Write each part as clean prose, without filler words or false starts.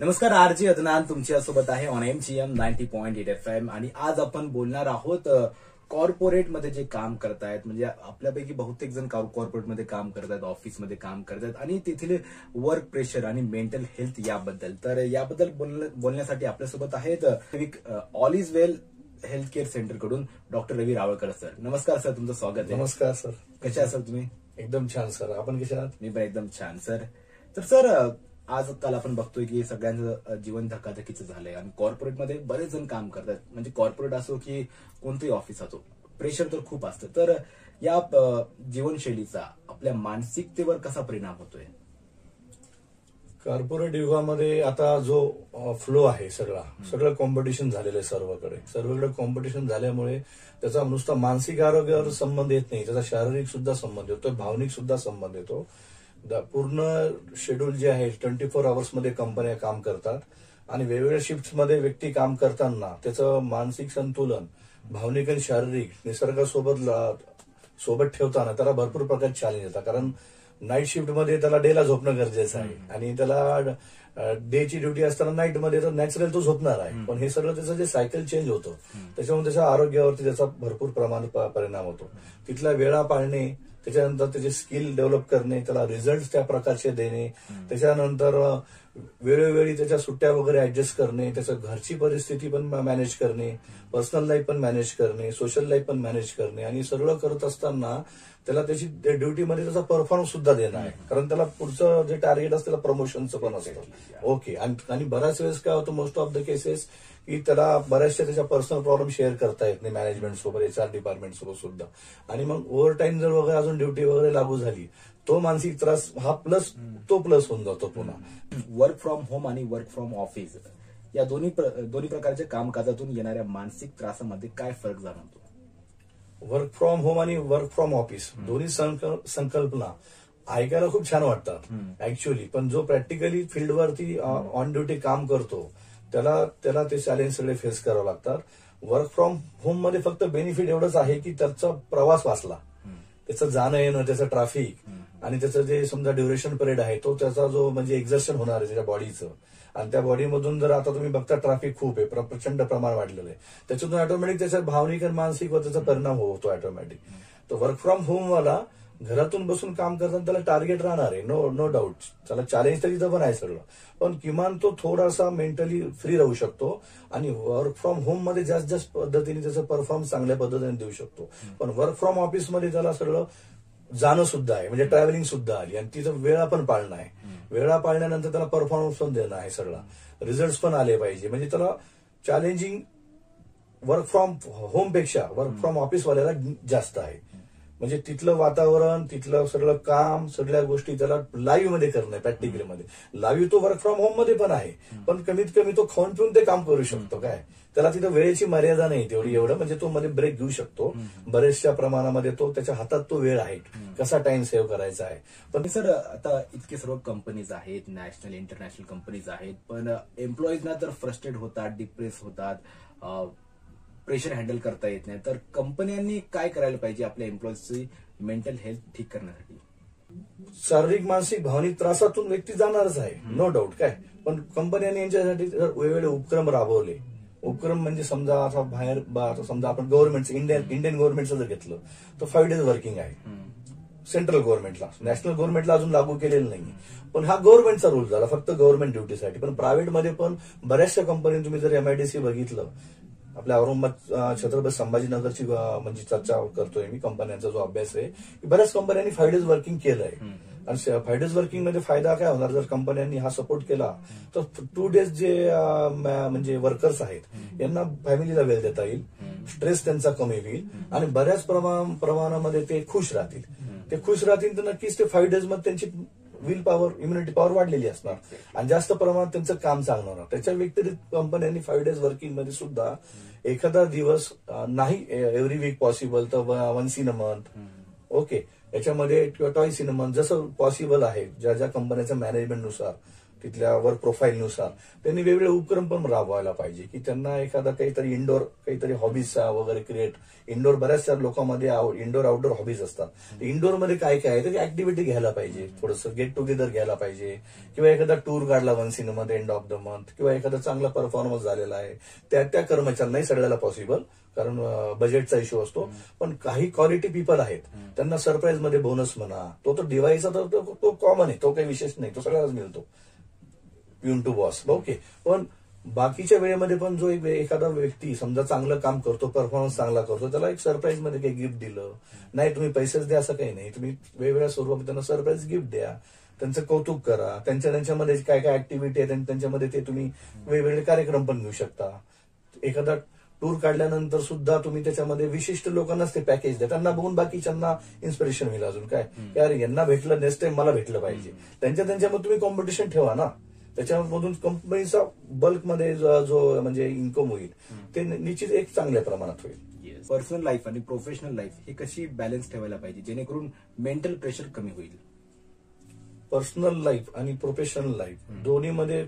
नमस्कार, आरजी अदनान तुमच्यासोबत आहे ऑन MGM 90.8 FM आणि आज आपण बोलणार आहोत कॉर्पोरेटमध्ये जे काम करतायत, म्हणजे आपल्यापैकी बहुतेक जण कॉर्पोरेटमध्ये काम करतात, ऑफिसमध्ये काम करतात आणि तेथील वर्क प्रेशर आणि मेंटल हेल्थ याबद्दल. तर याबद्दल बोलण्यासाठी आपल्यासोबत आहेत all is well health care centre कडून डॉक्टर रवी रावळकर सर. नमस्कार सर, तुमचं स्वागत आहे. नमस्कार सर. कसे आहात सर तुम्ही? एकदम छान सर. आपण कसे आहात? मी पण एकदम छान सर. तर सर, आजकाल आपण बघतोय की सगळ्यांचं जीवन धकाधकीचं झालंय आणि कॉर्पोरेटमध्ये बरेच जण काम करतात. म्हणजे कॉर्पोरेट असो की कोणतंही ऑफिस असो, प्रेशर तर खूप असतं. तर या जीवनशैलीचा आपल्या मानसिकतेवर कसा परिणाम होतोय? कॉर्पोरेट युगामध्ये आता जो फ्लो आहे सगळं कॉम्पिटिशन झालेलं आहे. सर्वकडे कॉम्पिटिशन झाल्यामुळे त्याचा नुसता मानसिक आरोग्यावर संबंध येत नाही, त्याचा शारीरिक सुद्धा संबंध येतो, भावनिक सुद्धा संबंध येतो. पूर्ण शेड्यूल जे आहे 24 आवर्समध्ये कंपन्या काम करतात आणि वेगवेगळ्या शिफ्टमध्ये व्यक्ती काम करताना त्याचं मानसिक संतुलन, भावनिक आणि शारीरिक निसर्गासोबत ठेवताना त्याला भरपूर प्रकारचे चॅलेंज येतात. कारण नाईट शिफ्टमध्ये त्याला डेला झोपणं गरजेचं आहे आणि त्याला डेची ड्युटी असताना नाईटमध्ये तर नॅचरल तो झोपणार आहे. पण हे सगळं त्याचं जे सायकल चेंज होतं त्याच्यामुळे त्याच्या आरोग्यावरती त्याचा भरपूर प्रमाणात परिणाम होतो. तिथल्या वेळा पाळणे, त्याच्यानंतर त्याचे स्किल डेव्हलप करणे, त्याला रिझल्ट त्या प्रकारचे देणे, त्याच्यानंतर वेळोवेळी त्याच्या सुट्ट्या वगैरे ऍडजस्ट करणे, त्याच्या घरची परिस्थिती पण मॅनेज करणे, पर्सनल लाईफ पण मॅनेज करणे, सोशल लाईफ पण मॅनेज करणे आणि सगळं करत असताना त्याला त्याची ड्युटीमध्ये त्याचा परफॉर्मन्स सुद्धा देणं आहे. कारण त्याला पुढचं जे टार्गेट असतं त्याला प्रमोशनचं पण असतं. ओके. आणि बऱ्याच वेळेस काय होतं, मोस्ट ऑफ द केसेस की त्याला बऱ्याचशा त्याच्या पर्सनल प्रॉब्लेम शेअर करता येत नाही मॅनेजमेंट सोबत, HR डिपार्टमेंट सोबत सुद्धा. आणि मग ओव्हर टाइम जर वगैरे अजून ड्युटी वगैरे लागू झाली, तो मानसिक त्रास हा प्लस होऊन जातो पुन्हा. वर्क फ्रॉम होम आणि वर्क फ्रॉम ऑफिस या दोन्ही प्रकारच्या कामकाजातून येणाऱ्या मानसिक त्रासामध्ये काय फरक जाणवतो? वर्क फ्रॉम होम आणि वर्क फ्रॉम ऑफिस दोन्ही संकल्पना ऐकायला खूप छान वाटतात ऍक्च्युअली, पण जो प्रॅक्टिकली फील्डवरती ऑन ड्युटी काम करतो त्याला ते चॅलेंज सगळे फेस करावं लागतात. वर्क फ्रॉम होम मध्ये फक्त बेनिफिट एवढंच आहे की त्याचा प्रवास वाचला, त्याचं जाणं येणं, त्याचं ट्रॅफिक आणि त्याचं जे समजा ड्युरेशन पिरियड आहे तो त्याचा जो म्हणजे एक्झर्शन होणार आहे त्याच्या बॉडीचं, आणि त्या बॉडीमधून जर आता तुम्ही बघता ट्रॅफिक खूप आहे, प्रचंड प्रमाण वाढलेलं आहे, त्याच्यातून ऑटोमॅटिक त्याच्या भावनिक आणि मानसिक व त्याचा परिणाम होतो ऑटोमॅटिक. तर वर्क फ्रॉम होम वाला घरातून बसून काम करताना त्याला टार्गेट राहणार आहे, नो डाऊट. त्याला चॅलेंज तर तिथं पण आहे सगळं, पण किमान तो थोडासा मेंटली फ्री राहू शकतो आणि वर्क फ्रॉम होम मध्ये जास्त पद्धतीने त्याचं परफॉर्मन्स चांगल्या पद्धतीने देऊ शकतो. पण वर्क फ्रॉम ऑफिसमध्ये त्याला सगळं जाणं सुद्धा आहे, म्हणजे ट्रॅव्हलिंग सुद्धा आली आणि तिथं वेळा पण पाळणं आहे. वेळा पाळल्यानंतर त्याला परफॉर्मन्स पण देणं आहे, सगळा रिझल्ट पण आले पाहिजे. म्हणजे त्याला चॅलेंजिंग वर्क फ्रॉम होम पेक्षा वर्क फ्रॉम ऑफिसवाल्याला जास्त आहे. म्हणजे तिथलं वातावरण, तिथलं सगळं काम, सगळ्या गोष्टी त्याला लाईव्ह मध्ये करणं आहे, प्रॅक्टिकलमध्ये. लाईव्ह तो वर्क फ्रॉम होम मध्ये पण आहे, पण कमीत कमी तो खाऊन पिऊन ते काम करू शकतो. काय त्याला तिथं वेळेची मर्यादा नाही एवढं, म्हणजे तो मध्ये ब्रेक घेऊ शकतो बऱ्याचशा प्रमाणामध्ये. तो त्याच्या हातात तो वेळ आहे, कसा टाइम सेव्ह करायचा आहे. पण सर, आता इतके सर्व कंपनीज आहेत, नॅशनल इंटरनॅशनल कंपनीज आहेत, पण एम्प्लॉईजना तर फ्रस्ट्रेट होतात, डिप्रेस होतात, प्रेशर हँडल करता येत नाही. तर कंपन्यांनी काय करायला पाहिजे आपल्या एम्प्लॉईजची मेंटल हेल्थ ठीक करण्यासाठी? शारीरिक, मानसिक, भावनिक त्रासातून व्यक्ती जाणारच आहे, नो डाऊट. काय पण कंपन्यांनी यांच्यासाठी वेगवेगळे उपक्रम राबवले. उपक्रम म्हणजे समजा आता बाहेर समजा आपण गव्हर्नमेंटचं इंडियन गव्हर्नमेंटचं जर घेतलं तर 5 days वर्किंग आहे सेंट्रल गव्हर्नमेंटला. नॅशनल गव्हर्नमेंटला अजून लागू केलेलं नाही, पण हा गव्हर्नमेंटचा रूल झाला फक्त गव्हर्नमेंट ड्युटीसाठी. पण प्रायव्हेटमध्ये पण बऱ्याचशा कंपनी, तुम्ही जर MIDC बघितलं, आपल्या औरंगाबाद छत्रपती संभाजीनगरची म्हणजे चर्चा करतोय मी, कंपन्यांचा जो अभ्यास आहे, बऱ्याच कंपन्यांनी 5 days वर्किंग केलं आहे. आणि 5 days वर्किंग मध्ये फायदा काय होणार, जर कंपन्यांनी हा सपोर्ट केला तर 2 days जे म्हणजे वर्कर्स आहेत यांना फॅमिलीला वेळ देता येईल, स्ट्रेस त्यांचा कमी होईल आणि बऱ्याच प्रमाणामध्ये ते खुश राहतील. तर नक्कीच ते 5 days मध्ये त्यांची विल पॉवर, इम्युनिटी पॉवर वाढलेली असणार आणि जास्त प्रमाणात त्यांचं काम चांगलं होणार. त्याच्या व्यतिरिक्त कंपन्यांनी 5 days वर्किंग मध्ये सुद्धा एखादा दिवस नाही एव्हरी वीक पॉसिबल तर once in a month, okay, याच्यामध्ये किंवा ट्वाईस इन अ मंथ, जसं पॉसिबल आहे ज्या कंपन्यांच्या मॅनेजमेंटनुसार तिथल्या वर्क प्रोफाईलनुसार त्यांनी वेगवेगळे उपक्रम पण राबवायला पाहिजे, की त्यांना एखादा काहीतरी इंडोर काहीतरी हॉबीजचा वगैरे क्रिएट. इंडोर बऱ्याचशा लोकांमध्ये इंडोर आउटडोर हॉबीज असतात. इंडोरमध्ये काय काय आहे तर ऍक्टिव्हिटी घ्यायला पाहिजे, थोडंसं गेट टुगेदर घ्यायला पाहिजे, किंवा एखादा टूर काढला वन्स इन मध्ये एंड ऑफ द मंथ, किंवा एखादा चांगला परफॉर्मन्स झालेला आहे त्या कर्मचाऱ्यांनाही सगळ्याला पॉसिबल, कारण बजेटचा इश्यू असतो. पण काही क्वालिटी पीपल आहेत त्यांना सरप्राईज मध्ये बोनस म्हणा, तो दिवाळीचा तर तो कॉमन आहे, तो काही विशेष नाही, तो सगळ्यालाच मिळतो पिऊन टू बॉस. ओके. पण बाकीच्या वेळेमध्ये पण जो एखादा व्यक्ती समजा चांगलं काम करतो, परफॉर्मन्स चांगला करतो, त्याला एक सरप्राईज मध्ये काही गिफ्ट दिलं नाही, तुम्ही पैसेच द्या असं काही नाही, तुम्ही वेगवेगळ्या स्वरूपात त्यांना सरप्राईज गिफ्ट द्या, त्यांचं कौतुक करा. त्यांच्यामध्ये काय काय ऍक्टिव्हिटी आहे त्यांच्यामध्ये ते तुम्ही वेगवेगळे कार्यक्रम पण घेऊ शकता. एखादा टूर काढल्यानंतर सुद्धा तुम्ही त्याच्यामध्ये विशिष्ट लोकांनाच ते पॅकेज द्या, त्यांना बघून बाकीच्यांना इन्स्पिरेशन होईल अजून काय, यार यांना भेटलं नेक्स्ट टाइम मला भेटलं पाहिजे. त्यांच्यामध्ये तुम्ही कॉम्पिटिशन ठेवा ना, त्याच्यामधून कंपनीचा बल्कमध्ये जो म्हणजे इन्कम होईल ते निश्चित एक चांगल्या प्रमाणात होईल. पर्सनल लाईफ आणि प्रोफेशनल लाईफ हे कशी बॅलन्स ठेवायला पाहिजे जेणेकरून मेंटल प्रेशर कमी होईल? पर्सनल लाईफ आणि प्रोफेशनल लाईफ दोन्हीमध्ये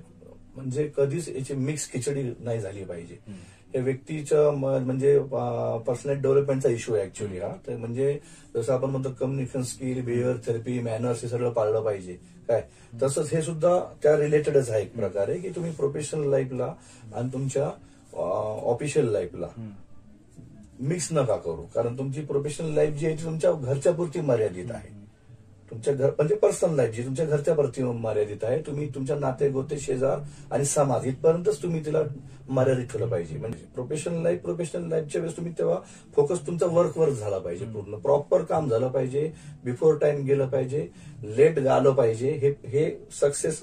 म्हणजे कधीच याची मिक्स खिचडी नाही झाली पाहिजे. हे व्यक्तीचं म्हणजे पर्सनल डेव्हलपमेंटचा इश्यू आहे ऍक्च्युअली हा. तर म्हणजे जसं आपण म्हणतो communication skill, behaviour therapy, manners हे सगळं पाळलं पाहिजे काय. तसंच हे सुद्धा त्या रिलेटेडच आहे एक प्रकारे, की तुम्ही प्रोफेशनल लाईफला आणि तुमच्या ऑफिशियल लाईफला मिक्स नका करू. कारण तुमची प्रोफेशनल लाईफ जी आहे ती तुमच्या घरच्या पुरती मर्यादित आहे. तुमच्या घर म्हणजे पर्सनल लाईफ जी तुमच्या घरच्या प्रती मर्यादित आहे. तुम्ही तुमच्या नाते गोते शेजार आणि समाज इथपर्यंतच तुम्ही तिला मर्यादित ठेवलं पाहिजे. म्हणजे प्रोफेशनल लाईफच्या वेळेस तुम्ही तेव्हा फोकस तुमचा वर्कवर झाला पाहिजे, पूर्ण प्रॉपर काम झालं पाहिजे, बिफोर टाइम गेलं पाहिजे, लेट आलं पाहिजे. हे सक्सेस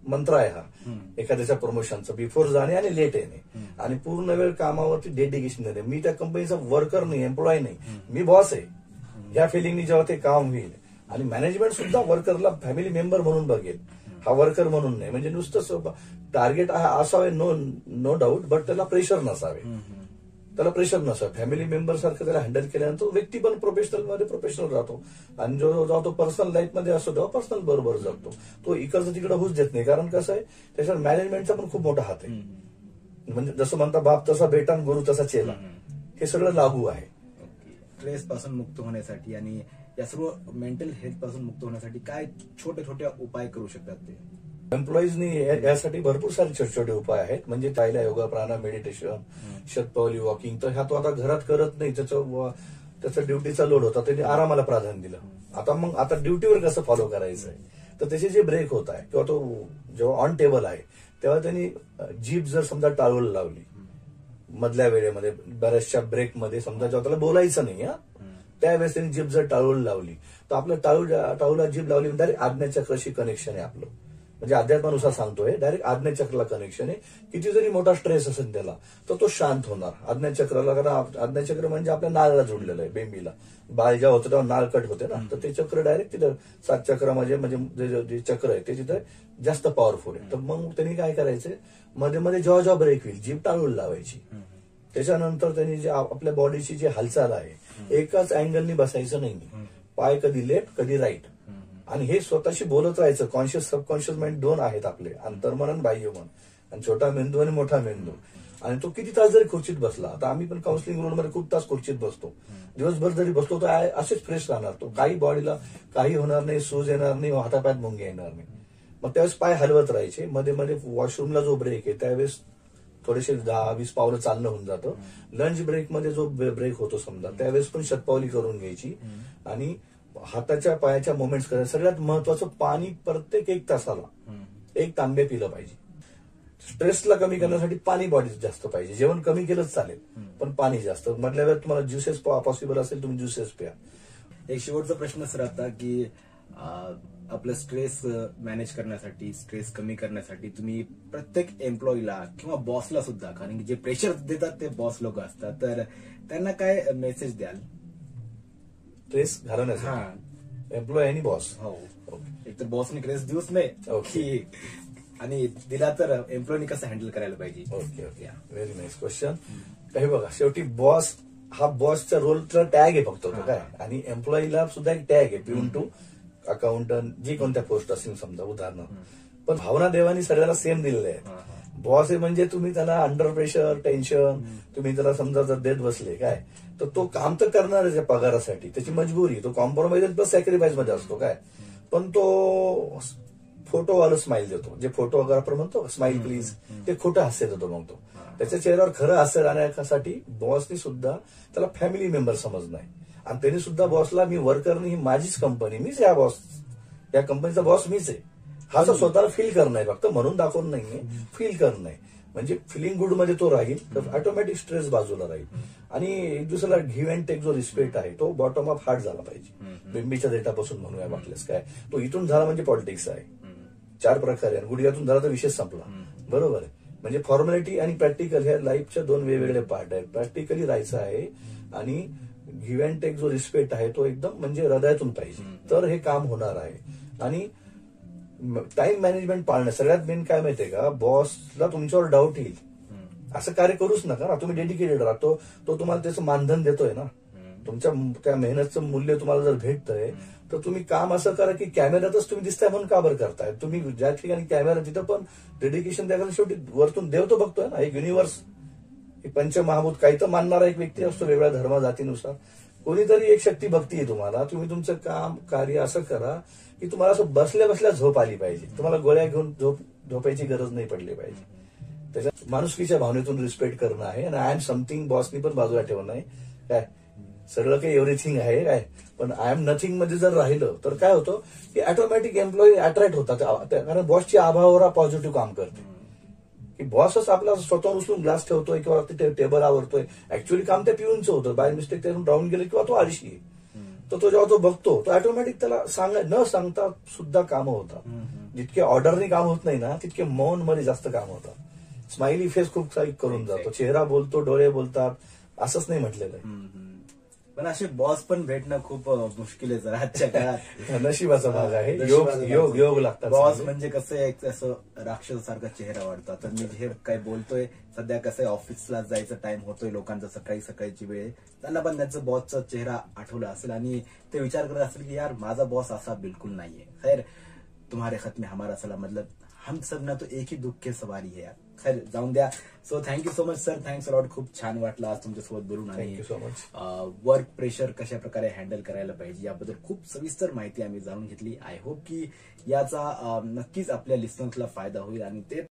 मंत्र आहे हा एखाद्याच्या प्रमोशनचा, बिफोर जाणे आणि लेट येणे आणि पूर्ण वेळ कामावरती डेडिकेशन देणे. मी त्या कंपनीचा वर्कर नाही, एम्प्लॉय नाही, मी बॉस आहे या फिलिंगनी जेव्हा ते काम होईल. आणि मॅनेजमेंट सुद्धा वर्करला फॅमिली मेंबर म्हणून बघेल, हा वर्कर म्हणून नाही. म्हणजे नुसतं टार्गेट असावे नो डाऊट, बट त्याला प्रेशर नसावे, फॅमिली मेंबर सारखं त्याला हँडल केल्यानंतर व्यक्ती पण प्रोफेशनल राहतो. आणि जो तो पर्सनल लाईफमध्ये असतो तेव्हा पर्सनल बरोबर जगतो. तो इकडचं तिकडे होऊच देत नाही. कारण कसं आहे त्याच्यावर मॅनेजमेंटचा पण खूप मोठा हात आहे. म्हणजे जसं म्हणता बाप तसा बेटा आणि गुरु तसा चेला, हे सगळं लागू आहे. स्ट्रेस पासून मुक्त होण्यासाठी आणि या सर्व मेंटल हेल्थ पासून मुक्त होण्यासाठी काय छोटे छोटे उपाय करू शकतात ते एम्प्लॉईजनी? यासाठी भरपूर सारे छोटे छोटे उपाय आहेत. म्हणजे पहिला योगा, प्राणायाम, मेडिटेशन, शतपावली वॉकिंग. तर ह्या तो आता घरात करत नाही, त्याचा ड्युटीचा लोड होता, त्यांनी आरामाला प्राधान्य दिलं. आता ड्युटीवर कसं फॉलो करायचंय, तर त्याचे जे ब्रेक होत आहे किंवा तो जेव्हा ऑन टेबल आहे तेव्हा त्यांनी जीभ जर समजा टाळूला लावली मधल्या वेळेमध्ये, बऱ्याचशा ब्रेकमध्ये समजा जेव्हा त्याला बोलायचं नाही त्यावेळेस त्यांनी जीभ जर टाळूला लावली तर आपलं टाळूला जीभ लावली डायरेक्ट आज्ञाचक्राशी कनेक्शन आहे आपलं. म्हणजे अध्यात्मानुसार सांगतोय, डायरेक्ट आज्ञाचक्राला कनेक्शन आहे. किती जरी मोठा स्ट्रेस असेल त्याला तर तो शांत होणार आज्ञाचक्राला. कारण आज्ञाचक्र म्हणजे आपल्या नाळाला जोडलेलं आहे, बेंबीला. बाळ जेव्हा होतं तेव्हा नाळ कट होते ना, तर ते चक्र डायरेक्ट तिथं 7 चक्र म्हणजे जे चक्र आहे ते तिथं जास्त पॉवरफुल आहे. तर मग त्यांनी काय करायचंय, मध्ये मध्ये जेव्हा ब्रेक होईल जीभ टाळूला लावायची. त्याच्यानंतर त्यांनी जे आपल्या बॉडीची जी हालचाल आहे एकाच अँगलनी बसायचं नाही. पाय कधी लेफ्ट कधी राईट, आणि हे स्वतःशी बोलत राहायचं. कॉन्शियस सबकॉन्शियस माइंड दोन आहेत आपले, अंतर्मन आणि बाह्य मन, आणि छोटा मेंदू आणि मोठा मेंदू. आणि तो किती तास जरी खुर्चीत बसला, आता आम्ही पण काउन्सिलिंग रूममध्ये खूप तास खुर्चीत बसतो, दिवसभर जरी बसलो तर असेच फ्रेश राहणार. तो काही बॉडीला काही होणार नाही, सूज येणार नाही, हातापायात मुंग्या येणार नाही. मग त्यावेळेस पाय हलवत राहायचे. मध्ये मध्ये वॉशरूमला जो ब्रेक आहे त्यावेळेस थोडेसे 10-20 पावलं चालणं होऊन जातं. लंच ब्रेकमध्ये जो ब्रेक होतो समजा त्यावेळेस पण शतपावली करून घ्यायची. आणि हाताच्या पायाच्या मुवमेंट्स करायचे. सगळ्यात महत्वाचं पाणी प्रत्येक 1 तासाला 1 तांबे पिलं पाहिजे. स्ट्रेसला कमी करण्यासाठी पाणी बॉडीत जास्त पाहिजे. जेवण कमी केलंच चालेल पण पाणी जास्त. मधल्या वेळेत तुम्हाला ज्युसेस पॉसिबल असेल तुम्ही ज्युसेस प्या. एक शेवटचा प्रश्न सर आता की आपलं स्ट्रेस मॅनेज करण्यासाठी, स्ट्रेस कमी करण्यासाठी तुम्ही प्रत्येक एम्प्लॉईला किंवा बॉसला सुद्धा, कारण की जे प्रेशर देतात ते बॉस लोक असतात, तर त्यांना काय मेसेज द्याल? स्ट्रेस घालवण्यासाठी एम्प्लॉय आणि बॉस. हो, एक तर बॉसने स्ट्रेस देऊच नाही आणि दिला तर एम्प्लॉयनी कसं हँडल करायला पाहिजे? Okay, very nice question. हे बघा, शेवटी बॉस हा बॉसच्या रोलचा टॅग आहे फक्त तो काय, आणि एम्प्लॉईला सुद्धा एक टॅग आहे, पिऊन टू अकाउंटंट, जी कोणत्या पोस्ट असेल समजा उदाहरण. पण भावना देवानी सगळ्याला सेम दिलेल्या आहेत. बॉस आहे म्हणजे तुम्ही त्याला अंडर प्रेशर, टेन्शन, तुम्ही त्याला समजा जर देत बसले काय, तर तो काम तर करणारच आहे पगारासाठी, त्याची मजबुरी, तो कॉम्प्रोमाइज प्लस सॅक्रिफाईस मध्ये असतो काय. पण तो फोटोवाला स्माइल देतो, जे फोटोग्राफर म्हणतो स्माइल प्लीज, ते खोटं हास्य देतो मग तो. त्याच्या चेहऱ्यावर खरं हास्य राहण्यासाठी बॉसनी सुद्धा त्याला फॅमिली मेंबर समजणं आहे. आणि त्यांनी सुद्धा बॉसला मी वर्कर नाही, ही माझीच कंपनी, मीच या बॉस, या कंपनीचा बॉस मीच आहे, हा जो स्वतःला फील करणं आहे, फक्त म्हणून दाखवून नाहीये, फील करणं आहे. म्हणजे फिलिंग गुड मध्ये तो राहील तर ऑटोमॅटिक स्ट्रेस बाजूला राहील. आणि एक दुसऱ्याला गिव्ह अँड टेक जो रिस्पेक्ट आहे तो बॉटम ऑफ हार्ट झाला पाहिजे. बिंबीच्या डेटापासून म्हणूया वाटल्यास काय, तो इथून झाला म्हणजे पॉलिटिक्स आहे. 4 प्रकारे, आणि गुडघ्यातून झाला तर विषय संपला. बरोबर आहे. म्हणजे फॉर्मॅलिटी आणि प्रॅक्टिकल ह्या लाईफच्या 2 वेगवेगळे पार्ट आहेत. प्रॅक्टिकली राहायचं आहे आणि गिव्ह अँड टेक जो रिस्पेक्ट आहे तो एकदम म्हणजे हृदयातून पाहिजे, तर हे काम होणार आहे. आणि टाइम मॅनेजमेंट पाळणं सगळ्यात मेन काय माहितीये का, बॉसला तुमच्यावर डाऊट येईल असं कार्य करूच नका ना. तुम्ही डेडिकेटेड राहतो, तो तुम्हाला त्याचं मानधन देतोय ना, तुमच्या त्या मेहनतचं मूल्य तुम्हाला जर भेटतंय, तर तुम्ही काम असं करा की कॅमेऱ्यातच तुम्ही दिसताय म्हणून का बरं करताय. तुम्ही ज्या ठिकाणी कॅमेरा तिथं पण डेडिकेशन द्यायला, शेवटी वरतून देव तो बघतोय ना, एक युनिव्हर्स, एक पंचमहाभूत, काही तर मानणारा एक व्यक्ती असतो वेगळ्या धर्म जातीनुसार, कोणीतरी एक शक्ती भक्ती आहे तुम्हाला. तुम्ही तुमचं काम कार्य असं करा की तुम्हाला असं बसल्या बसल्या झोप आली पाहिजे, तुम्हाला गोळ्या घेऊन झोपायची गरज नाही पडली पाहिजे. त्याच्यात माणुसकीच्या भावनेतून रिस्पेक्ट करणं आहे. आणि आय एम समथिंग बॉसनी पण बाजूला ठेवणं आहे काय, सगळं काही एव्हरीथिंग आहे काय, पण आय एम नथिंग मध्ये जर राहिलं तर काय होतं की ऑटोमॅटिक एम्प्लॉई अट्रॅक्ट होतात. कारण बॉसची आभावावर पॉझिटिव्ह काम करते, की बॉसच आपला स्वतःहून उचलून ग्लास ठेवतोय किंवा ते टेबल आवरतोय, ऍक्च्युअली काम त्या पिऊनचं होतं, बाय मिस्टेक त्यातून राहून गेलं किंवा तो आळशी आहे, तर तो जेव्हा तो बघतो तो ऑटोमॅटिक त्याला न सांगता सुद्धा कामं होतात. जितके ऑर्डरनी काम होत नाही ना, तितके मौन मध्ये जास्त काम होतात. स्माइली फेस खूप काही करून जातो, चेहरा बोलतो, डोळे बोलतात, असंच नाही म्हटलेलं आहे. पण असे बॉस पण भेटणं खूप मुश्किल आहे जरा आजच्या काळात. नशिबाचा भाग आहे, योग लागतात. बॉस म्हणजे कसं एक असं राक्षसासारखा चेहरा वाढतो. आता मी जे काही बोलतोय सध्या कसं आहे, ऑफिसला जायचा टाइम होतोय लोकांचा, सकाळची वेळ, त्यांना पण त्यांचा बॉसचा चेहरा आठवला असेल आणि ते विचार करत असेल की यार माझा बॉस असा बिलकुल नाहीये. खैर तुम्हारे खत में हमारा सलाम, मतलब हम सब ना तो एक ही दुःख की सवारी है यार. खैर जाऊन द्या. So thank you so much sir, thanks a lot. खूप छान वाटलं आज तुमच्यासोबत बोलून. आणि सो मच. वर्क प्रेशर कशा प्रकारे हँडल करायला पाहिजे याबद्दल खूप सविस्तर माहिती आम्ही जाणून घेतली. आय होप की याचा नक्कीच आपल्या लिस्नर्सला फायदा होईल आणि ते